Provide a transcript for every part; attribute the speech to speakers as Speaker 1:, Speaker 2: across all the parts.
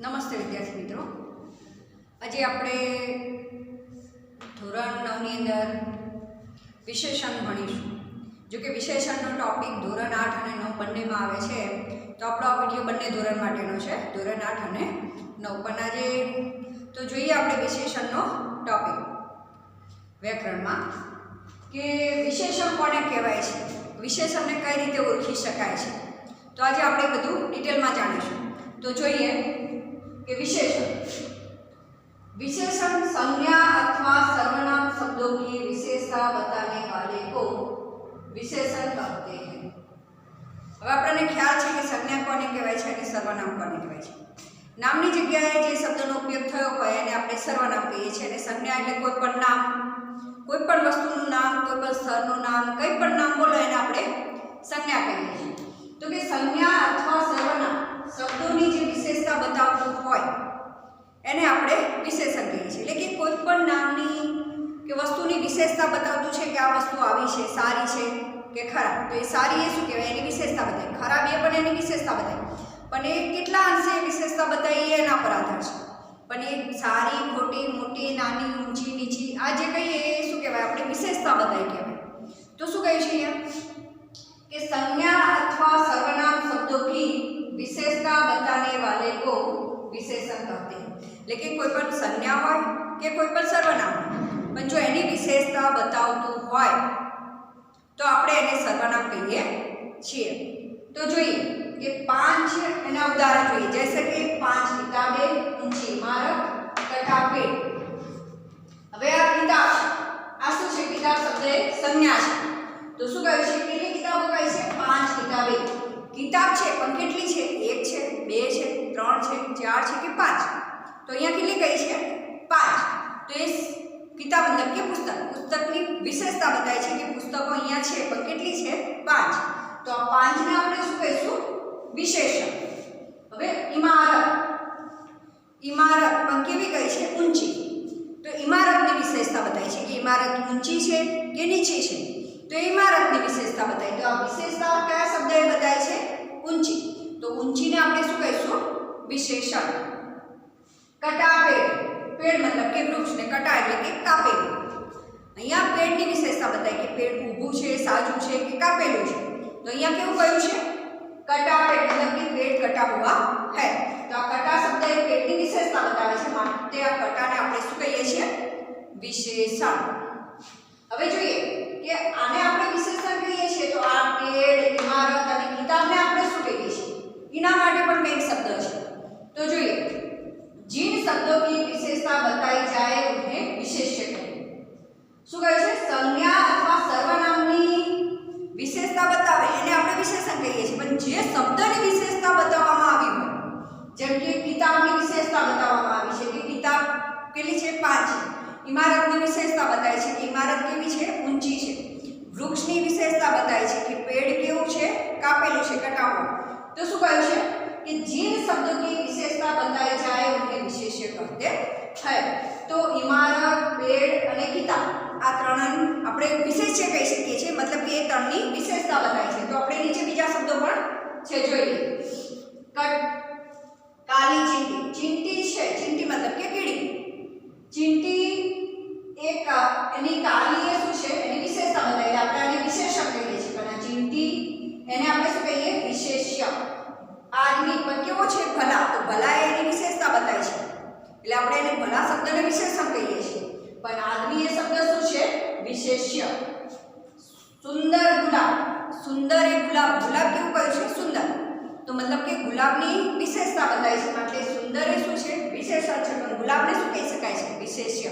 Speaker 1: નમસ્તે વિદ્યાર્થી મિત્રો, આજે આપણે ધોરણ 9 ની અંદર વિશેષણ ભણીશું. જો કે વિશેષણનો ટોપિક ધોરણ 8 અને 9 બંનેમાં આવે છે, તો આપણો આ વિડીયો બંને ધોરણ માટેનો છે, ધોરણ 8 અને 9. પણ આજે તો જોઈએ આપણે વિશેષણનો ટોપિક વ્યાકરણમાં કે વિશેષણ કોને કહેવાય છે, વિશેષણને કઈ રીતે ઓળખી શકાય છે. તો આજે આપણે બધું ડિટેલમાં જાણીશું. તો જોઈએ कि विशेषण संज्ञा अथवा सर्वनाम शब्दों की विशेषता बताने वाले को विशेषण कहते हैं. હવે આપણને ખ્યાલ છે કે સંજ્ઞા કોને કહેવાય છે અને સર્વનામ કોને કહેવાય છે. નામની જગ્યાએ જે શબ્દનો ઉપયોગ થયો હોય એને આપણે સર્વનામ કહીએ છીએ, અને સંજ્ઞા એટલે કોઈ પણ નામ, કોઈ પણ વસ્તુનું નામ, કોઈ પણ સ્થળનું નામ, કંઈ પણ નામ બોલો એને આપણે સંજ્ઞા કહીએ છીએ. તો કે સંજ્ઞા અથવા સર્વનામ શબ્દોની જે વિશેષતા બતાવતું હોય એને આપણે વિશેષણ કહીએ છીએ. એટલે કે કોઈ પણ નામની કે વસ્તુની વિશેષતા બતાવતું છે કે આ વસ્તુ આવી છે, સારી છે કે ખરાબ. તો એ સારી એ શું કહેવાય, એની વિશેષતા બતાવી. ખરાબ એ પણ એની વિશેષતા બતાવી. પણ એ કેટલા અંશે વિશેષતા બતાવી એના પર આધાર છે. પણ એ સારી, ખોટી, મોટી, નાની, ઊંચી, નીચી, આ જે કહીએ એ શું કહેવાય, આપણે વિશેષતા બતાવી કહેવાય. તો શું કહ્યું છે અહીંયા કે સંજ્ઞા અથવા સર્વનામ શબ્દों की विशेषता बताने वाले को विशेषण कहते हैं. એટલે કે કોઈ પણ સંજ્ઞા હોય કે કોઈ પણ સર્વનામ હોય, પણ જો એની વિશેષતા બતાવતું હોય તો આપણે એને સર્વનામ કહીએ છીએ. તો જોઈએ કે 5 એના ઉદાહરણ જોઈએ. જैसे કે 5 किताबें, ऊंची इमारत, कटा पेड़. હવે આ કિતાબ, આ શું છે, કિતાબ શબ્દ એ સંજ્ઞા છે. તો શું કહે છે, કેટલી કિતાબો કહે છે, 5 કિતાબें. किताब છે પણ કેટલી છે, 1 છે, 2 છે, 3 છે, 4 છે કે 5. તો અહીંયા કેટલી કઈ છે, 5. તો એ કિતાબ મતલબ કે પુસ્તક, પુસ્તકની વિશેષતા બતાય છે કે પુસ્તકો અહીંયા છે પણ કેટલી છે, 5. તો આ 5 ને આપણે શું કહીશું, વિશેષણ. હવે ઇમારત, ઇમારત પણ કેવી કઈ છે, ઊંચી. તો ઇમારતની વિશેષતા બતાય છે કે ઇમારત ઊંચી છે કે નીચી છે. તો ઇમારતની વિશેષતા બતાવી. તો આ વિશેષતા કયા શબ્દએ બતાય છે, ઊંચી. તો ઊંચીને આપણે શું કહીશું, વિશેષણ. કટા પેડ, પેડ મતલબ કે વૃક્ષને કટા એટલે કે કાપેલું. અહીંયા પેડની વિશેષતા બતાવી કે પેડ ઊભું છે, સાજું છે કે કાપેલું છે. તો અહીંયા કેવું કહ્યું છે, કટા પેડ મતલબ કે પેડ કટા હુआ है. તો આ કટા શબ્દ એ પેડની વિશેષતા બતાવે છે, માટે આ કટાને આપણે શું કહીએ છીએ, વિશેષણ. હવે જોઈએ કે આને આપણે વિશેષણ કહીએ છીએ. તો આ પેડ, ઇમારત અને કિતાબને આપણે શું કહીએ છીએ, એના માટે પણ કંઈક શબ્દ છે. તો જોઈએ, जिन शब्दों की विशेषता बताई जाए उन्हें विशेष्य कहें. શું કહે છે, સંજ્ઞા અથવા સર્વનામની વિશેષતા બતાવે એને આપણે વિશેષણ કહીએ છીએ. પણ જે શબ્દની વિશેષતા બતાવવામાં આવી હોય, જેમ કે કિતાબની વિશેષતા બતાવવામાં આવી છે કે કિતાબ કેટલી છે, 5 છે. ઇમારતની વિશેષતા બતાય છે કે ઇમારત કેવી છે, ઊંચી છે. વૃક્ષની વિશેષતા બતાય છે કે પેડ કેવું છે, કાપેલું છે, કટાવું. તો શું કહ્યું છે कि जिन शब्दों की विशेषता बताई जाए उन्हें विशेष्य कहते हैं. तो इमारत, पेड़ અને કિતાબ આ ત્રણ આપણે વિશેષ્ય કહી શકીએ છીએ. મતલબ કે એ ત્રણની વિશેષતા બતાય છે. તો આપણે નીચે બીજા શબ્દો પણ છે, જોઈ લઈએ. કાલી ચીંટી, ચીંટી છે, ચીંટી મતલબ કે કીડી. ચીંટી એક એની કાલી એ શું છે, એની વિશેષતા બતાવી. આપણે આને વિશેષણ કહીએ છીએ. પણ આ ચીંટી એને આપણે શું કહીએ, વિશેષ્ય. આદમી પણ કેવો છે, ભલા. તો ભલા એની વિશેષતા બતાય છે એટલે આપણે એને ભલા શબ્દને વિશેષણ કહીએ છીએ. પણ આદમી એ શબ્દ શું છે, વિશેષ્ય. સુંદર ગુલાબ, સુંદર એ ગુલાબ, ગુલાબ કેવું કહ્યું છે, સુંદર. તો મતલબ કે ગુલાબની વિશેષતા બતાય છે, એટલે સુંદર એ શું છે, વિશેષણ છે. પણ ગુલાબને શું કહી શકાય છે, વિશેષ્ય.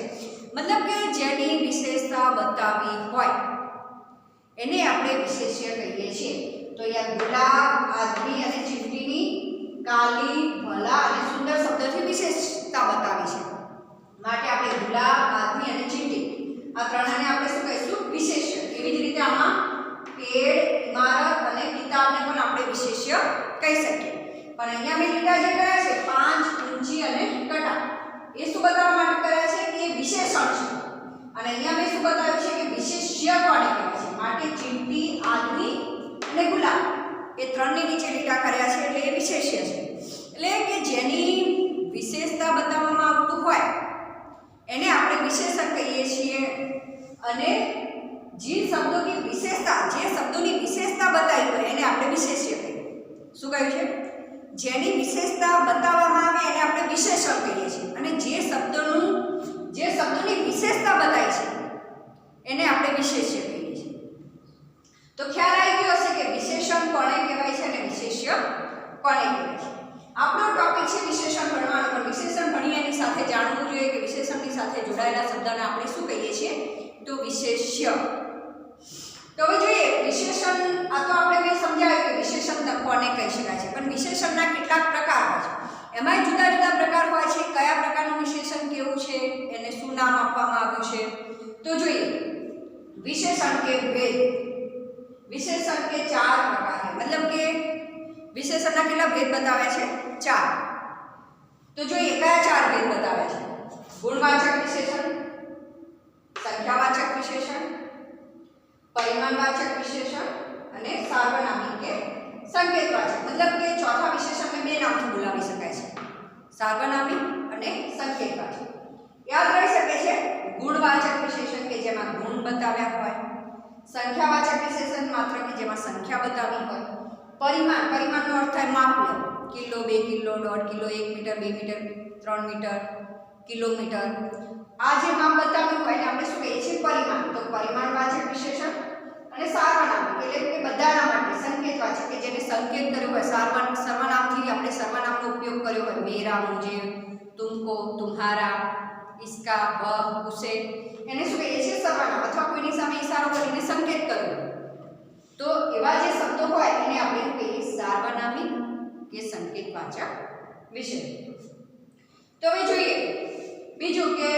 Speaker 1: મતલબ કે જેની વિશેષતા બતાવી હોય એને આપણે વિશેષ્ય કહીએ છીએ. તો અહીંયા ગુલાબ, આદમી અને ચીંટીની કાલી, ભલા અને સુંદર શબ્દથી વિશેષતા બતાવી છે. માટે આપણે ગુલાબ, આદમી અને ચીંટી આ ત્રણને આપણે શું કહીશું, વિશેષ્ય. એવી જ રીતે આમાં પેડ, ઇમારત અને કિતાબને પણ આપણે વિશેષ્ય કહી શકીએ. પણ અહીંયા મેં લીટા જે કર્યા છે, 5, ઊંચી અને કટા, એ શું બતાવવા માટે કર્યા છે કે એ વિશેષણ છે. અને અહીંયા મેં શું બતાવ્યું છે કે વિશેષ્ય કોને કહેવાય છે. માટે ચીંટી, આદમી અને ગુલાબ એ ત્રણની નીચે લીટા કર્યા છે એટલે એ વિશેષ્ય છે. એટલે કે જેની જોડાયેલા શબ્દને આપણે શું કહીએ છીએ? તો વિશેષ્ય. તો હવે જોઈએ વિશેષણ. આ તો આપણે મેં સમજાવ્યું કે વિશેષણ કોને કહી શકાય છે, પણ વિશેષણના કેટલાક પ્રકાર હોય છે. એમાં જુદા જુદા પ્રકાર હોય છે. કયા પ્રકારનું વિશેષણ કેવું છે, એને શું નામ આપવામાં આવ્યું છે? તો જોઈએ विशेषण के भेद. विशेषण के 4 प्रकार है, मतलब के विशेषणના કેટલા ભેદ બતાવ્યા છે? 4. તો જોઈએ કયા 4 ભેદ બતાવ્યા છે? ગુણવાચક વિશેષણ, સંખ્યાવાચક વિશેષણ, પરિમાણવાચક વિશેષણ અને સાર્વનામિક કે સંકેતવાચક. मतलब કે ચોથા વિશેષણને બે નામથી બોલાવી શકાય છે, સાર્વનામિક અને સંકેતવાચક. યાદ રહી શકે છે ગુણવાચક વિશેષણ કે જેમાં ગુણ બતાવ્યા હોય, સંખ્યાવાચક વિશેષણ માત્ર કે જેમાં સંખ્યા બતાવી હોય, પરિમાણનો અર્થ થાય માપ લો, kilo, 2 kilo, 1.5 kilo, 1 metre, 2 metre, 3 metre, kilometre. આ જે માપ બતાવ્યું હોય એને આપણે શું કહીએ છીએ? પરિમાણ. તો પરિમાણવાચક વિશેષણ અને સાર્વનામિક એટલે કે બધાના માટે સંકેતવાચક કે જેને સંકેત કર્યો હોય, સર્વનામથી આપણે સર્વનામનો ઉપયોગ કર્યો હોય, મેરા, મુझे, तुमको, तुम्हारा, इसका, वह, उसे, એને શું કહીએ છીએ? સર્વનામ. અથવા કોઈની સામે ઈશારો કરીને સંકેત કર્યો તો એવા જે શબ્દો હોય એને આપણે કહીએ સાર્વનામિક કે સંકેતવાચક વિશેષણ. તો હવે જોઈએ બીજું કે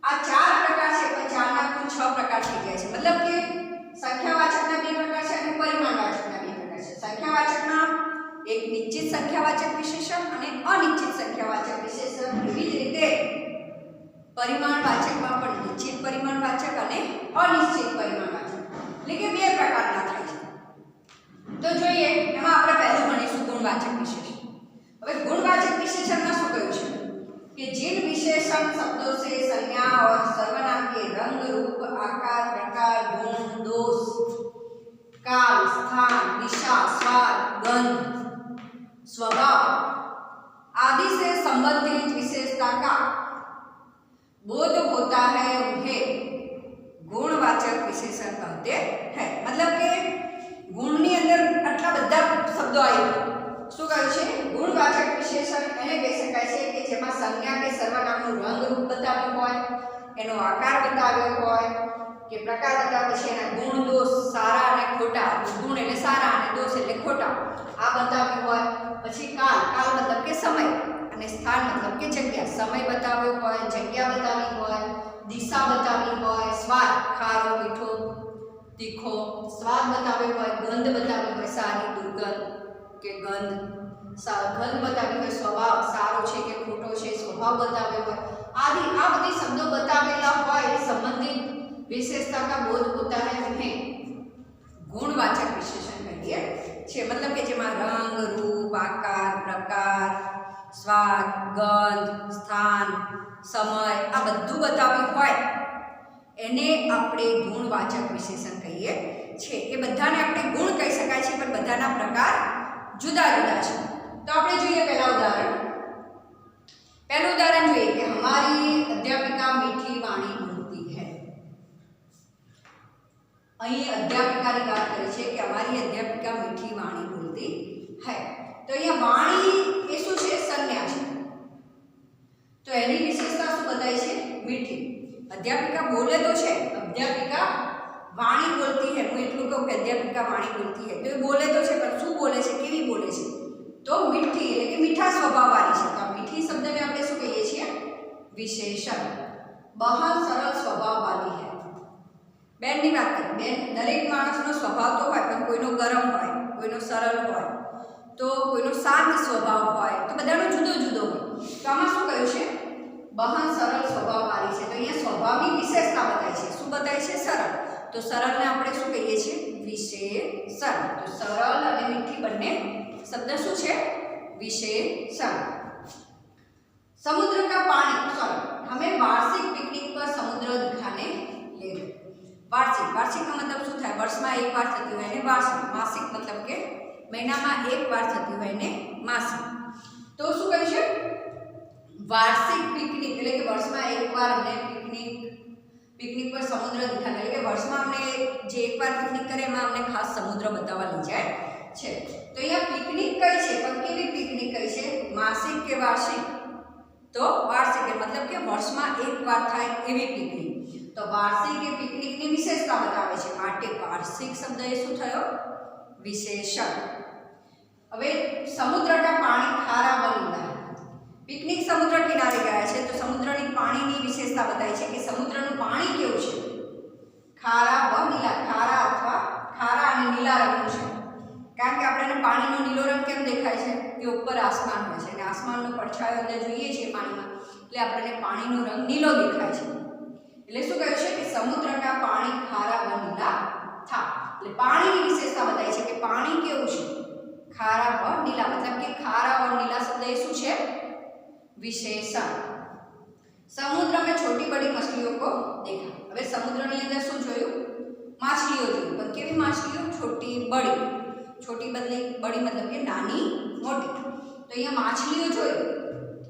Speaker 1: આ 4 પ્રકાર છે, પણ 4ના કુલ 6 પ્રકાર થઈ જાય છે. મતલબ કે સંખ્યાવાચકના 2 પ્રકાર છે અને પરિમાણવાચકના 2 પ્રકાર છે. સંખ્યાવાચકમાં એક નિશ્ચિત સંખ્યાવાચક વિશેષણ અને અનિશ્ચિત સંખ્યાવાચક વિશેષણ. એવી જ રીતે પરિમાણવાચકમાં પણ નિશ્ચિત પરિમાણવાચક અને અનિશ્ચિત પરિમાણવાચક એટલે કે 2 પ્રકારના થાય છે. તો જોઈએ એમાં આપણે પહેલું ભણીશું ગુણવાચક વિશેષણ. હવે ગુણવાચક વિशेषणમાં શું કહ્યું છે कि जिन विशेषण शब्दों से संज्ञा और सर्वनाम के रंग, रूप, आकार, प्रकार, गुण, दोष, काल, स्थान, दिशा, स्वाद, गंध, स्वभाव आदि से संबंधित विशेषता का बोध होता है उन्हें गुणवाचक विशेषण कहते हैं. मतलब के गुणની અંદર આટલા બધા શબ્દો આવ્યા. શું કહ્યું છે? ગુણવાચક વિશેષણ એને કહી શકાય છે કે જેમાં સંજ્ઞા કે સર્વનામનું રંગ રૂપ બતાવ્યું હોય, એનો આકાર બતાવ્યો હોય કે પ્રકાર બતાવ્યો છે, એના ગુણ દોષ સારા અને ખોટા, ગુણ એટલે સારા અને દોષ એટલે ખોટા, આ બતાવ્યું હોય. પછી કાલ મતલબ કે સમય અને સ્થાન મતલબ કે જગ્યા, સમય બતાવ્યો હોય, જગ્યા બતાવી હોય, દિશા બતાવી હોય, સ્વાદ ખારો મીઠો તીખો સ્વાદ બતાવ્યો હોય, ગંધ બતાવી હોય, સારી દુર્ગંધ કે ગંધ બતાવી હોય, સ્વભાવ સારો છે કે ખોટો છે, સ્વભાવ બતાવ્યો હોય आदि. આ બધી શબ્દો બતાવેલા હોય સંબંધિત विशेषता का बोध होता है उन्हें गुणवाचक विशेषण कहिए छे. मतलब के जेमा रंग, रूप, आकार, प्रकार, स्वाद, गंध, स्थान, समय आ બધું બતાવ્યું હોય એને આપણે ગુણવાચક વિશેષણ કહીએ છીએ. એ બધાને આપણે ગુણ કહી શકાય છે, પણ બધાના પ્રકાર જુદા જુદા છે. તો આપણે જોઈએ પહેલું ઉદાહરણ જોઈએ કે हमारी अध्यापिका मीठी वाणी बोलती है. અહીં અધ્યાપિકાની વાત કરી છે કે અમારી અધ્યાપિકા મીઠી વાણી બોલતી है. તો અહીંયા વાણી એ શું છે? સંજ્ઞા છે. તો એની વિશેષતા શું બતાવી છે? મીઠી. અધ્યાપિકા બોલે તો છે, અધ્યાપિકા વાણી બોલતી है. હું એટલું કહું કે અધ્યાપિકા વાણી બોલતી है, તો એ બોલે તો છે, પણ શું બોલે છે? કેવી બોલે છે? તો મીઠી એટલે કે મીઠા સ્વભાવવાળી છે. તો મીઠી શબ્દને આપણે શું કહીએ છીએ? વિશેષણ. બહન સરળ સ્વભાવવાળી है. બેનની વાત કરીએ, બેન દરેક માણસનો સ્વભાવ તો હોય, પણ કોઈનો ગરમ હોય, કોઈનો સરળ હોય, તો કોઈનો શાંત સ્વભાવ હોય, તો બધાનો જુદો જુદો હોય. તો આમાં શું કહ્યું છે? બહન સરળ સ્વભાવવાળી છે. તો અહીંયા સ્વભાવની વિશેષતા બતાવી છે. શું બતાવી છે? સરળ. તો સરળને આપણે શું કહીએ છીએ? વિશેષણ. તો સરળ અને મીઠી બંને શબ્દ શું છે? વિશેષણ. समुद्र का पानी हमें वार्षिक पिकनिक पर समुद्र दिखाने ले गए. वार्षिक का मतलब શું થાય? વર્ષમાં એક વાર થતી હોય ને વાર્ષિક. માસિક મતલબ કે મહિનામાં એક વાર થતી હોય ને માસિક. તો શું કહે છે? વાર્ષિક પિકનિક એટલે કે વર્ષમાં એકવાર અમને પિકનિક પર સમુદ્ર દિખાને, એટલે કે વર્ષમાં અમને જે એકવાર પિકનિક કરે એમાં અમને ખાસ સમુદ્ર બતાવવા લઈ જાય છે. તો અહીંયા પિકનિક કઈ છે? પણ કેવી પિકનિક કઈ છે? માસિક કે વાર્ષિક? तो वार्षिक मतलब के वर्षમાં એકવાર થાય એવી પિકનિક. તો વાર્ષિક એ પિકનિકની વિશેષતા બતાવે છે માટે વાર્ષિક શબ્દ એ શું થયો વિશેષણ. હવે સમુદ્રના પાણી ખારા બનીલા. પિકનિક સમુદ્ર કિનારે ગયા છે તો સમુદ્રની પાણીની વિશેષતા બતાવી છે કે સમુદ્રનું પાણી કેવું છે ખારા બનીલા. ખારા અથવા ખારા અને નીલા રંગનું છે. કારણ કે આપણે પાણીનો નીલો રંગ કેમ દેખાય છે કે ઉપર આસમાન હોય છે અને આસમાનનો પડછાયો અંદર જોઈએ છીએ પાણીમાં એટલે આપણને પાણીનો રંગ નીલો દેખાય છે. એટલે શું કહ્યું છે કે સમુદ્રના પાણી ખારા બનીલા થા. એટલે પાણીની વિશેષતા બતાવી છે કે પાણી કેવું છે ખારા વ નીલા. मतलब કે ખારા और नीला शब्द ये શું છે विशेषण. समुद्र में छोटी बड़ी मछलियों को देखा. હવે સમુદ્રની અંદર શું જોયું માછલીઓ જોઈ. પણ કેવી માછલીઓ छोटी बड़ी. छोटी बदली बड़ी मतलब કે નાની મોટી. તો અહીંયા માછલીઓ જોઈ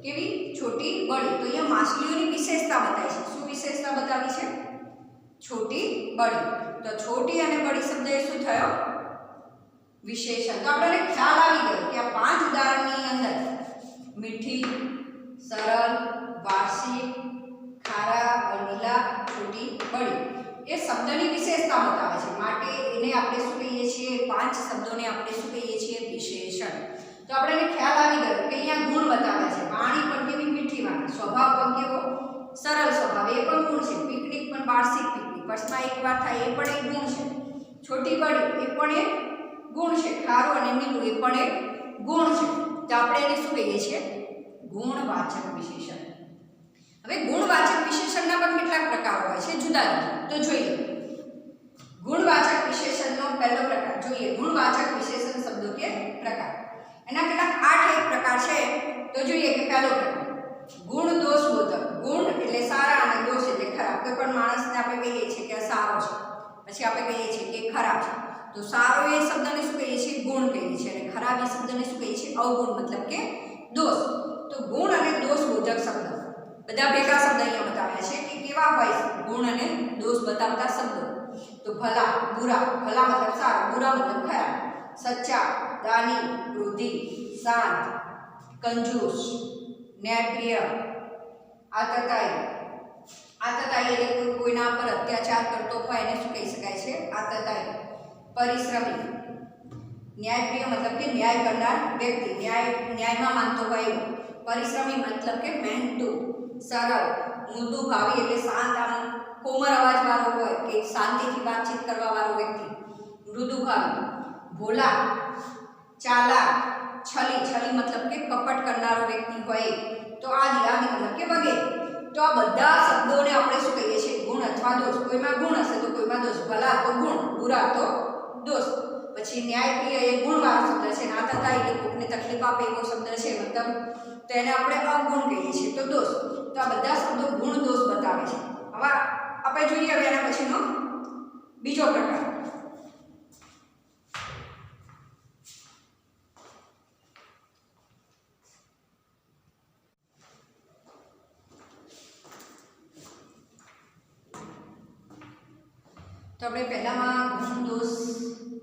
Speaker 1: કેવી छोटी बड़ी. તો અહીંયા માછલીઓની વિશેષતા બતાવી છે. શું વિશેષતા બતાવી છે छोटी बड़ी. તો छोटी અને बड़ी શબ્દ એ શું થયો विशेषण. तो आपने ख्याल आ गयो कि आ 5 उदाहरणनी अंदर मीठी सरल वार्षिक खारा और नीला छोटी बड़ी ये शब्दनी विशेषता बतावे छे माटे एने आपणे शुं कहीए छीए 5 शब्दोने आपणे शुं कहीए छीए विशेषण. तो आपणे ख्याल आवी गयो कि अहींया गुण बताव्या छे. वाणी पण केवी मीठी वाणी, स्वभाव पण केवो सरल स्वभाव ए पण गुण छे. पिकनिक पण वार्षिक पिकनिक वर्षमां एकवार थाय ए पण एक गुण छे. छोटी बड़ी ए पण एक गुण है. खारो और नीलू ए पण एक गुण है. तो आपणे एने शुं कहीए छीए गुणवाचक विशेषण. हवे गुणवाचक विशेषणना पण કેટલાક પ્રકારો હોય છે જુદા જુદા. તો જોઈએ गुणवाचक विशेषणનો પહેલો પ્રકાર જોઈએ गुणवाचक विशेषण शब्दों के प्रकार. એના કેટલાક 8 એક પ્રકાર છે. તો જોઈએ કે પહેલો પ્રકાર ગુણ દોષ બોધક. ગુણ એટલે સારા અને દોષ એટલે ખરાબ. કોઈ પણ માણસને આપણે કહીએ છીએ કે સારો છે પછી આપણે કહીએ છીએ કે ખરાબ છે. तो सारो ये शब्द ने શું કહીએ છીએ ગુણ કહીએ છીએ અને ખરાબ એ શબ્દને શું કહીએ છીએ અવગુણ मतलब કે દોષ. તો ગુણ અને દોષ બોધક શબ્દ બધા ભેગા શબ્દ અહીંયા બતાવ્યા છે કે કેવા હોય ગુણ અને દોષ બતાવતા શબ્દો. તો ભલા बुरा. ભલા मतलब સારો, बुरा मतलब ખરાબ. सच्चा, दानी, क्रोधी, शांत, कंजूस, न्यायप्रिय, आतताई. आतताई એટલે કોઈના પર અત્યાચાર કરતો હોય એને શું કહી શકાય છે આતતાઈ. परिश्रमी. न्यायप्रिय मतलब के न्याय करनार व्यक्ति, न्याय में मानतो होय. परिश्रमी मतलब के मेहनतू. सरल मृदु भावी એટલે શાંત આમ કોમળ અવાજ વાળો હોય કે શાંતિથી વાતચીત કરવા વાળો વ્યક્તિ મૃદુ ભાવી. ભોલા, ચાલાક, છલી. છલી मतलब કે કપટ કરનારો વ્યક્તિ હોય. તો આદિ मतलब કે વગેરે. તો આ બધા શબ્દોને આપણે શું કહીએ છીએ ગુણ અથવા દોષ. કોઈમાં ગુણ હશે તો કોઈમાં દોષ. ભલા તો ગુણ, बुरा तो दोष. પછી ન્યાયપ્રિય એ ગુણવાળો શબ્દ છે. આતતા એટલે કોઈને તકલીફ આપે એવો શબ્દ છે મતલબ તો એને આપણે અવગુણ કહીએ છીએ તો દોષ. તો આ બધા શબ્દો ગુણ દોષ બતાવે છે. હવે આપણે જોઈએ હવે એના પછીનો બીજો પ્રકાર तो આપણે પહેલામાં ગુણ દોષ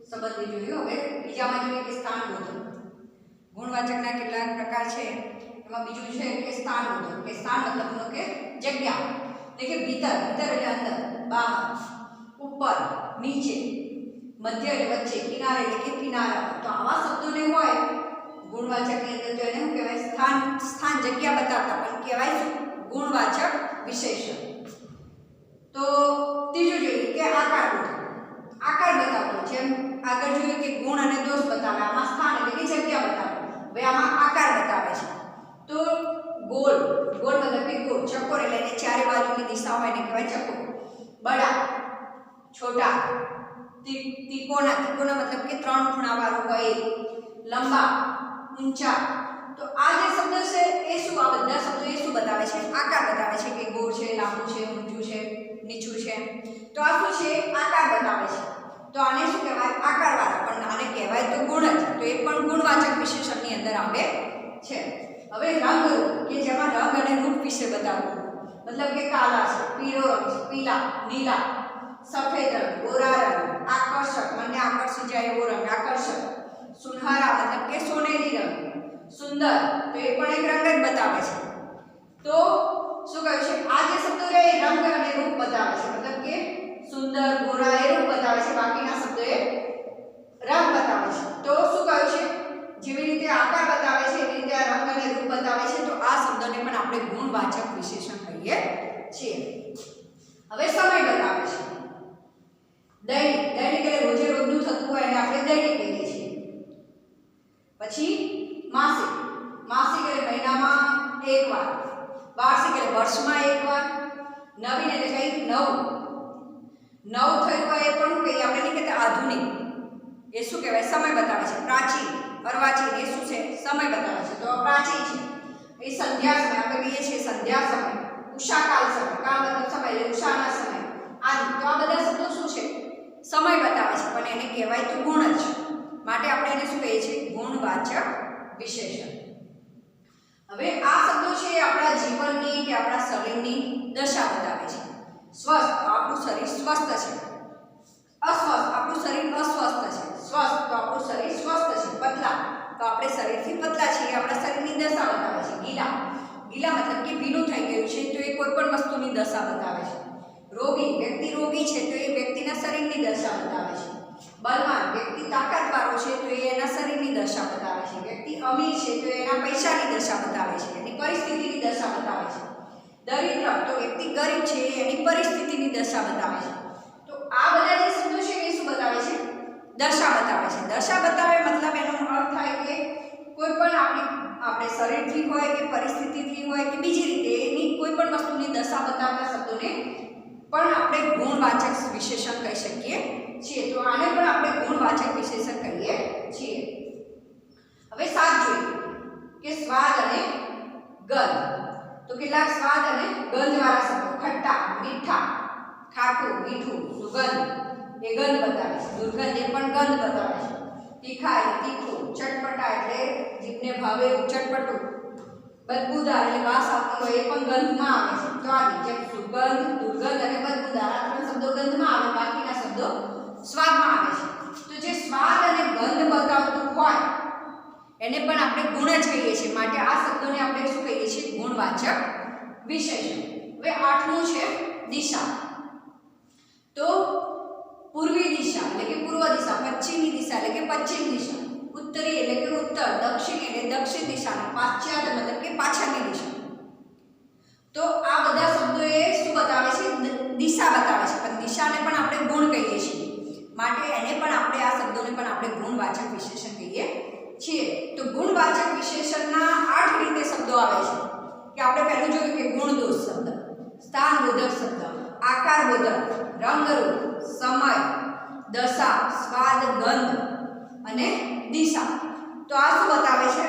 Speaker 1: સંબંધી જોયું. હવે બીજામાં જોઈએ કે સ્થાન બોધક. ગુણવાચકના કેટલાક પ્રકાર છે. એમાં બીજું છે કે સ્થાન બોધક. કે સ્થાન મતલબનો કે જગ્યા એટલે કે ભીતર. ભીતર એટલે અંદર, બહાર, ઉપર, નીચે, મધ્ય એટલે વચ્ચે, કિનારે એટલે કે કિનારા. તો આવા શબ્દોને હોય ગુણવાચકની અંદર તો એને શું કહેવાય સ્થાન. સ્થાન જગ્યા બતાવતા પણ કહેવાય ગુણવાચક વિશેષણ. તો ત્રીજું જોઈએ કે આકાર બોધક. આકાર બતાવતો. જેમ આગળ જોઈએ કે ગુણ અને દોષ બતાવે, આમાં સ્થાન એટલે કે જગ્યા બતાવે. હવે આમાં આકાર બતાવે છે. તો ગોળ. ગોળ મતલબ કે ગોળ. ચકોર એટલે એને ચારે બાજુની દિશા હોય એને કહેવાય ચકોર. બડા, છોટા, ત્રિકોણા. ત્રિકોણા મતલબ કે 3 ખૂણાવાળો હોય. લંબા, ઊંચા. તો આ જે શબ્દ છે એ શું આ બધા શબ્દો એ શું બતાવે છે આકાર બતાવે છે કે ગોળ છે, લાંબુ છે, ઊંચું છે, નીચું છે. તો આ શું છે આકાર બતાવે છે. તો આને શું કહેવાય આકારવાળા. પણ આને કહેવાય તો ગુણ જ. તો એ પણ ગુણવાચક વિશેષણની અંદર આવે છે. હવે રંગ કે જેમાં રંગ અને રૂપ વિશે બતાવવું. मतलब કે કાલા છે, પીળો રંગ છે, પીલા, નીલા, સફેદ રંગ, ગોરા રંગ, આકર્ષક મને આકર્ષી જાય એવો રંગ આકર્ષક. સુનહરા मतलब કે સોનેરી રંગ. સુંદર તો એ પણ એક રંગ જ બતાવે છે. તો શું કહ્યું છે આ જે શબ્દો છે એ રંગ અને રૂપ બતાવે છે મતલબ કે સુંદર ગોરા એ રૂપ બતાવે છે બાકીના શબ્દો એ રંગ બતાવે છે તો શું કહ્યું છે જેવી રીતે આકાર બતાવે છે એવી રીતે આ રંગ અને રૂપ બતાવે છે તો આ શબ્દને પણ આપણે ગુણવાચક વિશેષણ કહીએ છીએ હવે સમય બતાવે છે દૈનિક દૈનિક એટલે રોજે રોજનું થતું હોય એને આપણે દૈનિક કહીએ છીએ પછી માસિક માસિક એટલે મહિનામાં એકવાર વાર્ષિક એટલે વર્ષમાં એકવાર નવીન એટલે કંઈક નવું થયું હોય એ પણ કહીએ આપણે નહીં કહેતા આધુનિક એ શું કહેવાય સમય બતાવે છે પ્રાચીન અર્વાચીન એ શું છે સમય બતાવે છે તો પ્રાચીન છે એ સંધ્યા સમય આપણે કહીએ છીએ સંધ્યા સમય ઉષાકાલ સમય કાલ મતલબ સમય એટલે ઉષાના સમય આદિ તો આ બધા શબ્દો શું છે સમય બતાવે છે પણ એને કહેવાય તો ગુણ જ માટે આપણે એને શું કહીએ છીએ ગુણવાચક વિશેષણ હવે આ શબ્દો છે આપણા જીવનની કે આપણા શરીરની દશા બતાવે છે સ્વસ્થ આપણું શરીર સ્વસ્થ છે અસ્વસ્થ આપણું શરીર અસ્વસ્થ છે સ્વસ્થ તો આપણું શરીર સ્વસ્થ છે પતલા તો આપણે શરીરથી પતલા છીએ આપણા શરીરની દશા બતાવે છે ગીલા ગીલા મતલબ કે ભીનું થઈ ગયું છે તો એ કોઈ પણ વસ્તુની દશા બતાવે છે રોગી વ્યક્તિ રોગી છે તો એ વ્યક્તિના શરીરની દશા બતાવે છે બલવાન વ્યક્તિ તાકાતવાળો છે તો એ એના શરીરની દશા બતાવે છે વ્યક્તિ અમીર છે તો એના પૈસાની દશા બતાવે છે એની પરિસ્થિતિની દશા બતાવે છે દરિદ્ર તો વ્યક્તિ ગરીબ છે એની પરિસ્થિતિની દશા બતાવે છે તો આ બધા જે શબ્દો છે એ શું બતાવે છે દશા બતાવે છે દશા બતાવે મતલબ એનો અર્થ થાય કે કોઈ પણ આપણે શરીરથી હોય કે પરિસ્થિતિથી હોય કે બીજી રીતે એની કોઈ પણ વસ્તુની દશા બતાવતા શબ્દોને પણ આપણે ગુણવાચક વિશેષણ કહી શકીએ છીએ તો આને પણ આપણે ગુણવાચક વિશેષણ કહીએ છીએ હવે સાત જોઈએ કે સ્વાદ અને ગંધ તો કેટલાક સ્વાદ અને ગંધવાળા શબ્દો ખટ્ટા મીઠા ખાટું મીઠું સુગંધ એ ગંધ બતાવે છે દુર્ગંધ એ પણ ગંધ બતાવે છે તીખા એટલે તીખું ચટપટા એટલે જીભને ભાવે એવું ચટપટું બદબૂદાર એટલે વાસ આવતી હોય એ પણ ગંધમાં આવે છે તો આ જેમ સુગંધ દુર્ગંધ અને બદબૂદાર આ ત્રણ શબ્દો ગંધમાં આવે બાકીના શબ્દો સ્વાદમાં આવે છે તો જે સ્વાદ અને ગંધ બતાવતું હોય એને પણ આપણે ગુણ જ કહીએ છીએ માટે આ શબ્દોને આપણે શું કહીએ છીએ ગુણવાચક વિશેષણ હવે આઠમું છે દિશા તો પૂર્વી દિશા એટલે કે પૂર્વ દિશા પશ્ચિમની દિશા એટલે કે પશ્ચિમ દિશા ઉત્તરી એટલે કે ઉત્તર દક્ષિણ એટલે દક્ષિણ દિશાનો પાશ્ચાત્ય મતલબ કે પાછળની દિશા તો આ બધા શબ્દો એ શું બતાવે છે દિશા બતાવે છે પણ દિશાને પણ આપણે ગુણ કહીએ છીએ માટે એને પણ આપણે આ શબ્દોને પણ આપણે ગુણવાચક વિશેષણ કહીએ છીએ તો ગુણવાચક વિશેષણના 8 રીતે શબ્દો આવે છે કે આપણે પહેલું જોયું કે ગુણદોષ શબ્દ સ્થાનબોધક શબ્દ આકારબોધક રંગરૂપ સમય દશા સ્વાદ ગંધ અને દિશા તો આ શું બતાવે છે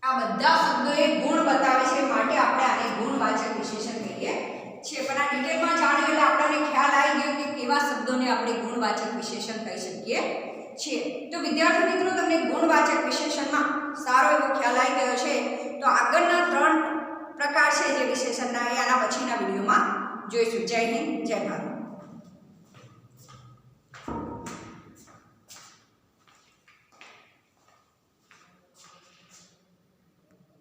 Speaker 1: આ બધા શબ્દો એ ગુણ બતાવે છે માટે આપણે આને ગુણવાચક વિશેષણ કહીએ છીએ પણ આ ડિટેલમાં જાણ્યું એટલે આપણને ખ્યાલ આવી ગયો કે કેવા શબ્દોને આપણે ગુણવાચક વિશેષણ કહી શકીએ છીએ તો વિદ્યાર્થી મિત્રો તમને ગુણવાચક વિશેષણમાં સારો એવો ખ્યાલ આવી ગયો છે તો આગળના 3 પ્રકાર છે જે વિશેષણના એ આના પછીના વિડીયોમાં જોઈશું જય હિન્દ જય ભારત